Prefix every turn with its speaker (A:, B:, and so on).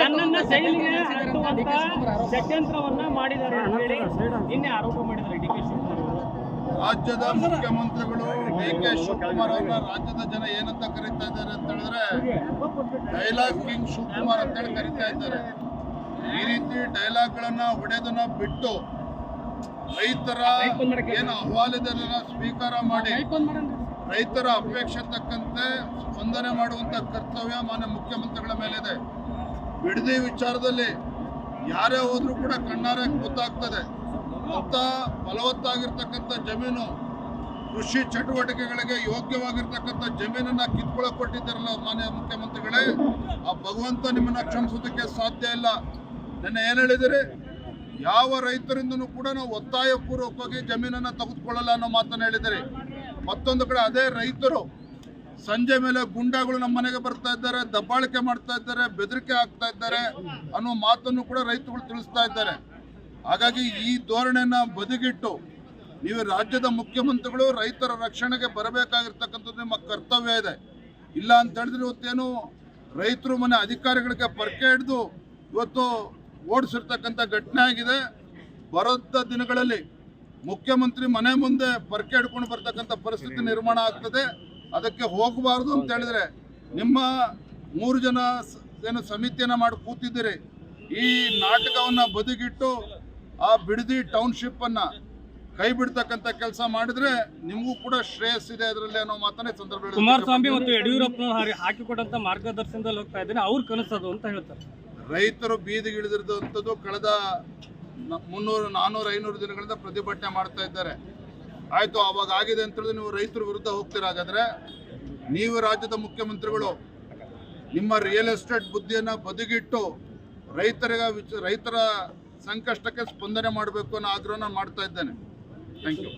A: ನನ್ನನ್ನ ಜೈಲಿಗೆ ಹಾಕುವಂತ ಷಡ್ಯಂತ್ರವನ್ನ ಮಾಡಿದ್ದಾರೆ ಅಂತ ಹೇಳಿ ನಿನ್ನೆ ಆರೋಪ ಮಾಡಿದ್ದಾರೆ ಡಿ ಕೆ ಶಿವಕುಮಾರ್ ಅವರು.
B: ರಾಜ್ಯದ ಮುಖ್ಯಮಂತ್ರಿಗಳು ಡಿ ಕೆ ಶಿವಕುಮಾರ್ ಅವರನ್ನ ರಾಜ್ಯದ ಜನ ಏನಂತ ಕರೀತಾ ಇದ್ದಾರೆ ಅಂತ ಹೇಳಿದ್ರೆ ಡೈಲಾಗ್ ಕಿಂಗ್ ಶಿವಕುಮಾರ್ ಅಂತ ಹೇಳಿ ಕರೀತಾ ಇದ್ದಾರೆ. ಈ ರೀತಿ ಡೈಲಾಗ್ಗಳನ್ನ ಹೊಡೆದನ್ನ ಬಿಟ್ಟು ರೈತರ ಏನು ಅಹವಾಲಿದೆಲ್ಲ ಸ್ವೀಕಾರ ಮಾಡಿ ರೈತರ ಅಪೇಕ್ಷೆ ತಕ್ಕಂತೆ ಸ್ಪಂದನೆ ಮಾಡುವಂತ ಕರ್ತವ್ಯ ಮಾನ್ಯ ಮುಖ್ಯಮಂತ್ರಿಗಳ ಮೇಲಿದೆ. ಬಿಡದಿ ವಿಚಾರದಲ್ಲಿ ಯಾರೇ ಹೋದ್ರೂ ಕೂಡ ಕಣ್ಣಾರೆ ಗೊತ್ತಾಗ್ತದೆ. ಅಂತ ಫಲವತ್ತಾಗಿರ್ತಕ್ಕಂಥ ಜಮೀನು, ಕೃಷಿ ಚಟುವಟಿಕೆಗಳಿಗೆ ಯೋಗ್ಯವಾಗಿರ್ತಕ್ಕಂಥ ಜಮೀನನ್ನ ಕಿತ್ಕೊಳ್ಳೋಕೆ ಕೊಟ್ಟಿದ್ದಾರಲ್ಲ ಮಾನ್ಯ ಮುಖ್ಯಮಂತ್ರಿಗಳೇ, ಆ ಭಗವಂತ ನಿಮ್ಮನ್ನ ಕ್ಷಮಿಸೋದಕ್ಕೆ ಸಾಧ್ಯ ಇಲ್ಲ. ನನ್ನ ಏನು ಹೇಳಿದಿರಿ, ಯಾವ ರೈತರಿಂದನೂ ಕೂಡ ನಾವು ಒತ್ತಾಯಪೂರ್ವಕವಾಗಿ ಜಮೀನನ್ನು ತೆಗೆದುಕೊಳ್ಳಲ್ಲ ಅನ್ನೋ ಮಾತನ್ನು ಹೇಳಿದಿರಿ. ಮತ್ತೊಂದು ಕಡೆ ಅದೇ ರೈತರು ಸಂಜೆ ಮೇಲೆ ಗುಂಡಾಗಳು ನಮ್ಮ ಮನೆಗೆ ಬರ್ತಾ ಇದ್ದಾರೆ, ದಬ್ಬಾಳಿಕೆ ಮಾಡ್ತಾ ಇದ್ದಾರೆ, ಬೆದರಿಕೆ ಆಗ್ತಾ ಇದ್ದಾರೆ ಅನ್ನೋ ಮಾತನ್ನು ಕೂಡ ರೈತರುಗಳು ತಿಳಿಸ್ತಾ ಇದ್ದಾರೆ. ಹಾಗಾಗಿ ಈ ಧೋರಣೆಯನ್ನ ಬದಿಗಿಟ್ಟು ನೀವು ರಾಜ್ಯದ ಮುಖ್ಯಮಂತ್ರಿಗಳು ರೈತರ ರಕ್ಷಣೆಗೆ ಬರಬೇಕಾಗಿರ್ತಕ್ಕಂಥದ್ದು ನಿಮ್ಮ ಕರ್ತವ್ಯ ಇದೆ. ಇಲ್ಲ ಅಂತ ಹೇಳಿದ್ರೆ ಇವತ್ತೇನು ರೈತರು ಮನೆ ಅಧಿಕಾರಿಗಳಿಗೆ ಪರ್ಕೆ ಹಿಡಿದು ಇವತ್ತು ಓಡಿಸಿರ್ತಕ್ಕಂಥ ಘಟನೆ ಆಗಿದೆ. ಬರೋದ ದಿನಗಳಲ್ಲಿ ಮುಖ್ಯಮಂತ್ರಿ ಮನೆ ಮುಂದೆ ಪರ್ಕೆ ಹಿಡ್ಕೊಂಡು ಬರ್ತಕ್ಕಂಥ ಪರಿಸ್ಥಿತಿ ನಿರ್ಮಾಣ ಆಗ್ತದೆ. ಅದಕ್ಕೆ ಹೋಗಬಾರ್ದು ಅಂತ ಹೇಳಿದ್ರೆ ನಿಮ್ಮ 3 ಜನ ಏನು ಸಮಿತಿಯನ್ನು ಮಾಡಿ ಕೂತಿದ್ದೀರಿ, ಈ ನಾಟಕವನ್ನು ಬದಿಗಿಟ್ಟು ಆ ಬಿಡದಿ ಟೌನ್ಶಿಪ್ ಅನ್ನ ಕೈ ಬಿಡ್ತಕ್ಕಂಥ ಕೆಲಸ ಮಾಡಿದ್ರೆ ನಿಮಗೂ ಕೂಡ ಶ್ರೇಯಸ್ಸಿದೆ ಅದರಲ್ಲಿ ಅನ್ನೋ ಮಾತನ್ನೇ ಸಂದರ್ಭದಲ್ಲಿ
A: ಕುಮಾರಸ್ವಾಮಿ ಮತ್ತು ಯಡಿಯೂರಪ್ಪ ಹಾಕಿಕೊಟ್ಟಂತ ಮಾರ್ಗದರ್ಶನದಲ್ಲಿ ಹೋಗ್ತಾ ಇದ್ದೇನೆ, ಅವ್ರು ಕನಸದು ಅಂತ ಹೇಳ್ತಾರೆ.
B: ರೈತರು ಬೀದಿಗೆ ಇಳಿದಿರುವಂಥದ್ದು ಕಳೆದ 300, 400, 500 ದಿನಗಳಿಂದ ಪ್ರತಿಭಟನೆ ಮಾಡ್ತಾ ಇದ್ದಾರೆ. ಆಯ್ತು, ಅವಾಗ ಆಗಿದೆ ಅಂತ ಹೇಳಿದ್ರೆ ನೀವು ರೈತರ ವಿರುದ್ಧ ಹೋಗ್ತೀರಾ. ಹಾಗಾದ್ರೆ ನೀವು ರಾಜ್ಯದ ಮುಖ್ಯಮಂತ್ರಿಗಳು ನಿಮ್ಮ ರಿಯಲ್ ಎಸ್ಟೇಟ್ ಬುದ್ಧಿಯನ್ನ ಬದಿಗಿಟ್ಟು ರೈತರ ಸಂಕಷ್ಟಕ್ಕೆ ಸ್ಪಂದನೆ ಮಾಡಬೇಕು ಅನ್ನೋ ಆಗ್ರಹ ಮಾಡ್ತಾ ಇದ್ದೇನೆ. Thank you.